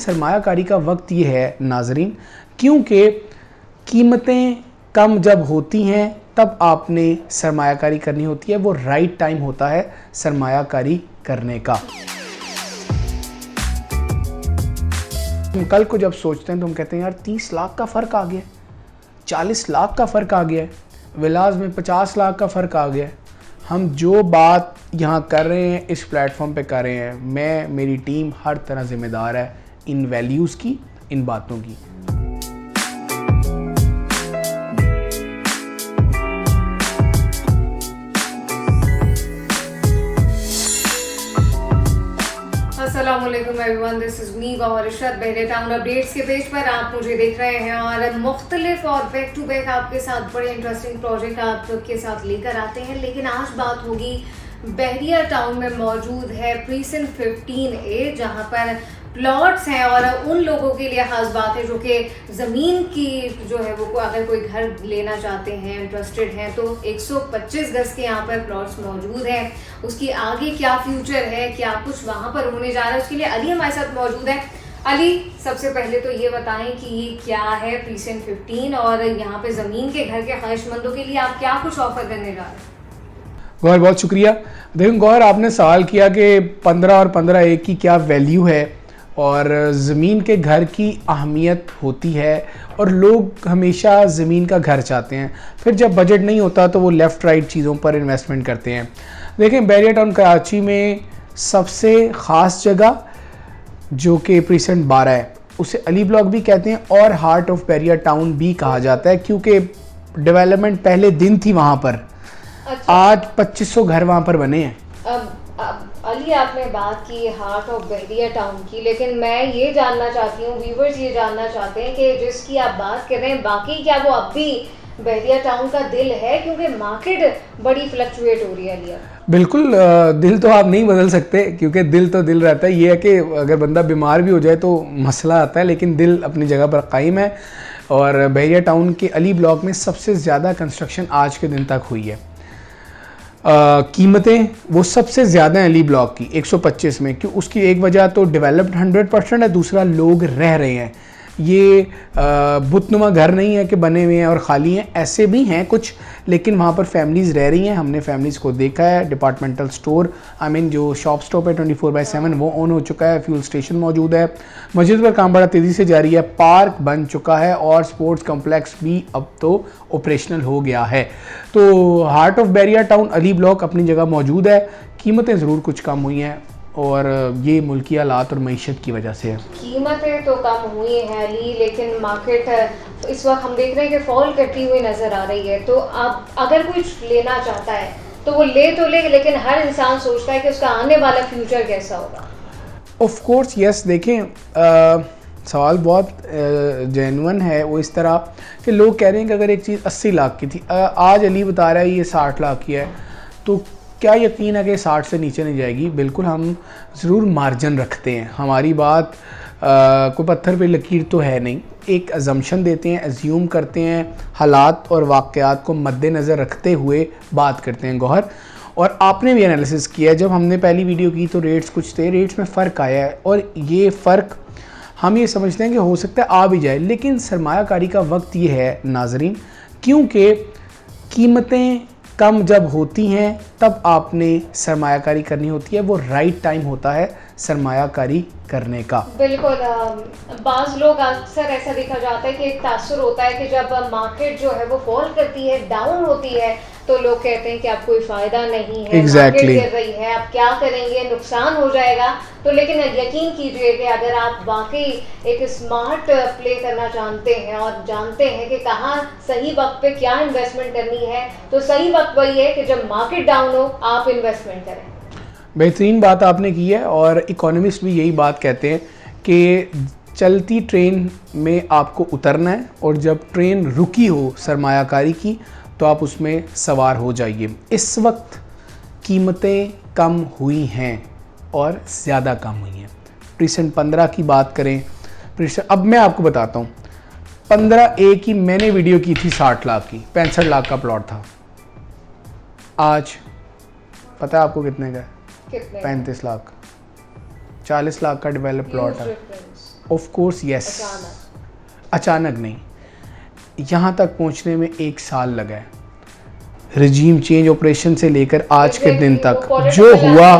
सरमायाकारी का वक्त ये है नाजरीन, क्योंकि कीमतें कम जब होती हैं तब आपने सरमायाकारी करनी होती है। वो राइट टाइम होता है सरमायाकारी करने का। हम कल को जब सोचते हैं तो हम कहते हैं यार 30 लाख का फ़र्क आ गया, 40 लाख का फ़र्क आ गया, विलास में 50 लाख का फ़र्क आ गया। हम जो बात यहाँ कर रहे हैं इस प्लेटफॉर्म पे कर रहे हैं, मैं, मेरी टीम हर तरह ज़िम्मेदार है इन वैल्यूज़ की, इन बातों की। अस्सलामुअलैकुम everyone, this is me Gauhar Ishrat. Bahria Town updates के पेज पर आप मुझे देख रहे हैं और मुख्तलिफ और बैक टू बैक आपके साथ बड़े इंटरेस्टिंग प्रोजेक्ट आपके साथ लेकर आते हैं। लेकिन आज बात होगी बहरिया टाउन में मौजूद है प्रीसिंक्ट 15A, जहां पर प्लॉट्स हैं और उन लोगों के लिए खास बात है जो कि ज़मीन की जो है वो अगर कोई घर लेना चाहते हैं, इंटरेस्टेड हैं, तो 125 गज के यहाँ पर प्लॉट्स मौजूद हैं। उसकी आगे क्या फ्यूचर है, क्या कुछ वहाँ पर होने जा रहा है, उसके लिए अली हमारे साथ मौजूद है। अली, सबसे पहले तो ये बताएं कि ये क्या है प्रीसिंक्ट 15 और यहाँ पे ज़मीन के घर के ख्वाहिशमंदों के लिए आप क्या कुछ ऑफर करने जा रहे हैं? गौहर बहुत शुक्रिया। देखो गौहर, आपने सवाल किया कि 15 और 15A की क्या वैल्यू है और ज़मीन के घर की अहमियत होती है और लोग हमेशा ज़मीन का घर चाहते हैं। फिर जब बजट नहीं होता तो वो लेफ़्ट राइट चीज़ों पर इन्वेस्टमेंट करते हैं। देखें, बहरिया टाउन कराची में सबसे ख़ास जगह जो कि प्रीसिंक्ट 12 है, उसे अली ब्लॉक भी कहते हैं और हार्ट ऑफ बहरिया टाउन भी कहा जाता है, क्योंकि डेवलपमेंट पहले दिन थी वहाँ पर। अच्छा। आज 2500 घर वहाँ पर बने हैं। अली, आपने बात की हार्ट ऑफ बहरिया टाउन की, लेकिन मैं ये जानना चाहती हूँ, व्यूवर्स ये जानना चाहते हैं कि जिसकी आप बात कर रहे हैं, बाकी क्या वो अब भी बहरिया टाउन का दिल है? क्योंकि मार्केट बड़ी फ्लक्चुएट हो रही है अली। बिल्कुल, दिल तो आप नहीं बदल सकते, क्योंकि दिल तो दिल रहता है। ये है कि अगर बंदा बीमार भी हो जाए तो मसला आता है, लेकिन दिल अपनी जगह पर कायम है। और बहरिया टाउन के अली ब्लॉक में सबसे ज़्यादा कंस्ट्रक्शन आज के दिन तक हुई है। कीमतें वो सबसे ज़्यादा हैं अली ब्लॉक की 125 में, क्यों? उसकी एक वजह तो डेवलप्ड 100% है, दूसरा लोग रह रहे हैं। ये बुतनुमा घर नहीं है कि बने हुए हैं और ख़ाली हैं, ऐसे भी हैं कुछ, लेकिन वहाँ पर फैमिलीज़ रह रही हैं। हमने फैमिलीज़ को देखा है। डिपार्टमेंटल स्टोर, जो शॉप स्टॉप है 24/7 वो ऑन हो चुका है। फ्यूल स्टेशन मौजूद है। मस्जिद पर काम बड़ा तेज़ी से जारी है। पार्क बन चुका है और स्पोर्ट्स कम्प्लेक्स भी अब तो ऑपरेशनल हो गया है। तो heart of Bahria town Ali block अपनी जगह मौजूद है। कीमतें ज़रूर कुछ कम हुई हैं और ये मुल्की हालात और मईशत की वजह से है। कीमतें तो कम हुई हैं अली, लेकिन मार्केट इस वक्त हम देख रहे हैं कि फॉल करती हुई नज़र आ रही है। तो अब अगर कोई लेना चाहता है तो वो ले तो ले, लेकिन हर इंसान सोचता है कि उसका आने वाला फ्यूचर कैसा होगा। Of course yes. देखें, सवाल बहुत जेन्युइन है। वो इस तरह कि लोग कह रहे हैं कि अगर एक चीज़ 80 लाख की थी, आज अली बता रहा है ये 60 लाख की है, तो क्या यकीन है कि 60 से नीचे नहीं जाएगी? बिल्कुल, हम ज़रूर मार्जिन रखते हैं। हमारी बात कोई पत्थर पे लकीर तो है नहीं। एक अजम्पशन देते हैं, एज्यूम करते हैं, हालात और वाक़यात को मद्देनज़र रखते हुए बात करते हैं गौहर। और आपने भी एनालिसिस किया है। जब हमने पहली वीडियो की तो रेट्स कुछ थे, रेट्स में फ़र्क आया है और ये फ़र्क हम ये समझते हैं कि हो सकता है आ भी जाए, लेकिन सरमायाकारी का वक्त ये है नाजरीन, क्योंकि कीमतें कम जब होती हैं तब आपने सरमायाकारी करनी होती है। वो राइट टाइम होता है सरमायाकारी करने का। बिल्कुल। बाज़ लोग अक्सर ऐसा देखा जाता है कि एक तासुर होता है कि जब मार्केट जो है वो फॉल करती है, डाउन होती है, तो लोग कहते हैं कि अब कोई फ़ायदा नहीं है, मार्केट गिर रही है, अब क्या करेंगे, नुकसान हो जाएगा। तो लेकिन यकीन कीजिए कि अगर आप वाकई एक स्मार्ट प्ले करना जानते हैं और जानते हैं कि कहाँ सही वक्त पे क्या इन्वेस्टमेंट करनी है, तो सही वक्त वही है कि जब मार्केट डाउन हो आप इन्वेस्टमेंट करें। बेहतरीन बात आपने की है और इकोनॉमिस्ट भी यही बात कहते हैं कि चलती ट्रेन में आपको उतरना है और जब ट्रेन रुकी हो सरमायाकारी की तो आप उसमें सवार हो जाइए। इस वक्त कीमतें कम हुई हैं और ज़्यादा कम हुई हैं। प्रीसिंक्ट 15 की बात करें, अब मैं आपको बताता हूँ, 15A की मैंने वीडियो की थी 60 लाख की, 65 लाख का प्लॉट था। आज पता है आपको कितने का है? 35 लाख। 40 लाख का डेवलप प्लॉट है। ऑफ कोर्स यस, अचानक नहीं, यहाँ तक पहुँचने में 1 साल लगा है। रजीम चेंज ऑपरेशन से लेकर आज के दिन तक जो हुआ,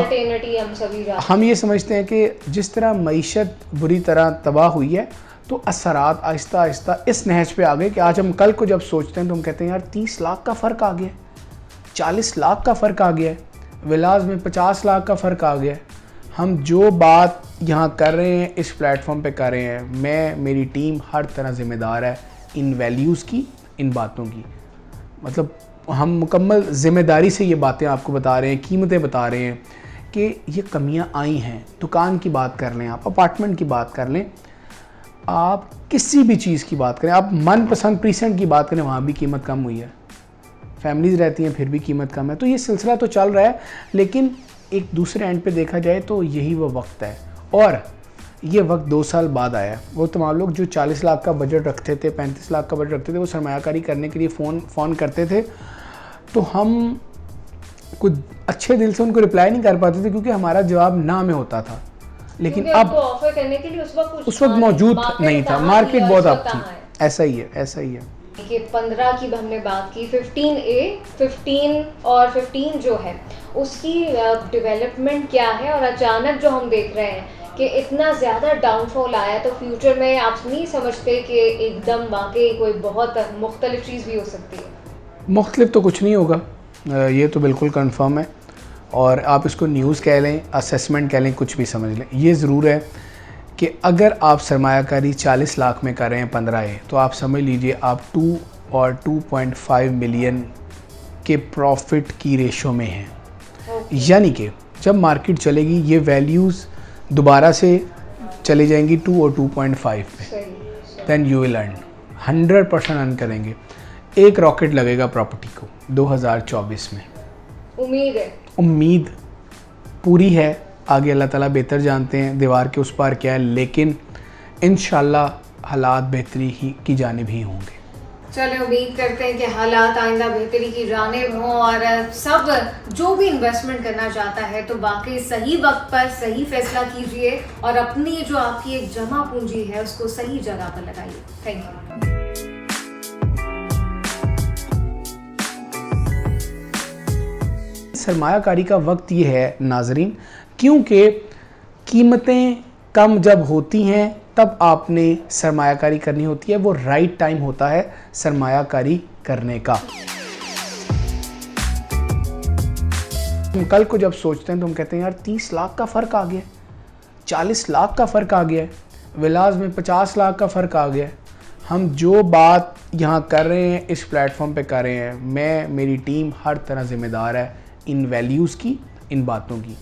हम ये समझते हैं कि जिस तरह मईशत बुरी तरह तबाह हुई है, तो असरात आहिस्ता आहिस्ता इस नहज पे आ गए कि आज हम कल को जब सोचते हैं तो हम कहते हैं यार 30 लाख का फ़र्क आ गया, 40 लाख का फ़र्क आ गया है, विलास में 50 लाख का फ़र्क आ गया है। हम जो बात यहाँ कर रहे हैं इस प्लेटफॉर्म पे कर रहे हैं, मैं, मेरी टीम हर तरह ज़िम्मेदार है इन वैल्यूज़ की, इन बातों की। मतलब हम मुकम्मल ज़िम्मेदारी से ये बातें आपको बता रहे हैं, कीमतें बता रहे हैं कि ये कमियाँ आई हैं। दुकान की बात कर लें, आप अपार्टमेंट की बात कर लें, आप किसी भी चीज़ की बात करें, आप मनपसंद प्रीसेंट की बात करें, वहाँ भी कीमत कम हुई है। फैमिलीज़ रहती हैं फिर भी कीमत कम है। तो ये सिलसिला तो चल रहा है, लेकिन एक दूसरे एंड पे देखा जाए तो यही वो वक्त है। और ये वक्त 2 साल बाद आया है। वो तमाम लोग जो 40 लाख का बजट रखते थे, 35 लाख का बजट रखते थे, वो सरमायाकारी करने के लिए फ़ोन करते थे, तो हम कुछ अच्छे दिल से उनको रिप्लाई नहीं कर पाते थे क्योंकि हमारा जवाब ना में होता था। लेकिन अब ऑफर करने के लिए उस वक्त मौजूद नहीं था, मार्केट बहुत अप थी। ऐसा ही है, ऐसा ही है। देखिए 15 की हमने बात की, 15A, 15 और 15 जो है उसकी डेवलपमेंट क्या है, और अचानक जो हम देख रहे हैं कि इतना ज़्यादा डाउनफॉल आया, तो फ्यूचर में आप नहीं समझते कि एकदम वाकई कोई बहुत मुख्तलिफ चीज़ भी हो सकती है? मुख्तलिफ तो कुछ नहीं होगा, ये तो बिल्कुल कंफर्म है। और आप इसको न्यूज़ कह लें, असेसमेंट कह लें, कुछ भी समझ लें, ये ज़रूर है कि अगर आप सरमायाकारी 40 लाख में कर रहे हैं 15A, तो आप समझ लीजिए आप 2 और 2.5 मिलियन के प्रॉफिट की रेशो में हैं। यानी कि जब मार्केट चलेगी ये वैल्यूज़ दोबारा से चले जाएंगी 2 और 2.5 पे, then you will earn 100% earn करेंगे। एक रॉकेट लगेगा प्रॉपर्टी को 2024 में। उम्मीद पूरी है, आगे अल्लाह ताला बेहतर जानते हैं, दीवार के उस पार क्या है, लेकिन इंशाल्लाह हालात बेहतरी ही की जानिब ही होंगे। चलो उम्मीद करते हैं कि हालात आइंदा बेहतरी की जानिब हों, और सब जो भी इन्वेस्टमेंट करना चाहता है तो वाकई सही वक्त पर सही फैसला कीजिए और अपनी जो आपकी एक जमा पूंजी है उसको सही जगह पर लगाइए। Thank you. सरमायाकारी का वक्त ये है नाजरीन, क्योंकि कीमतें कम जब होती हैं तब आपने सरमायाकारी करनी होती है। वो राइट टाइम होता है सरमायाकारी करने का। हम कल को जब सोचते हैं तो हम कहते हैं यार 30 लाख का फ़र्क आ गया, 40 लाख का फ़र्क आ गया, विलास में 50 लाख का फ़र्क आ गया। हम जो बात यहाँ कर रहे हैं इस प्लेटफॉर्म पे कर रहे हैं, मैं, मेरी टीम हर तरह ज़िम्मेदार है इन वैल्यूज़ की, इन बातों की।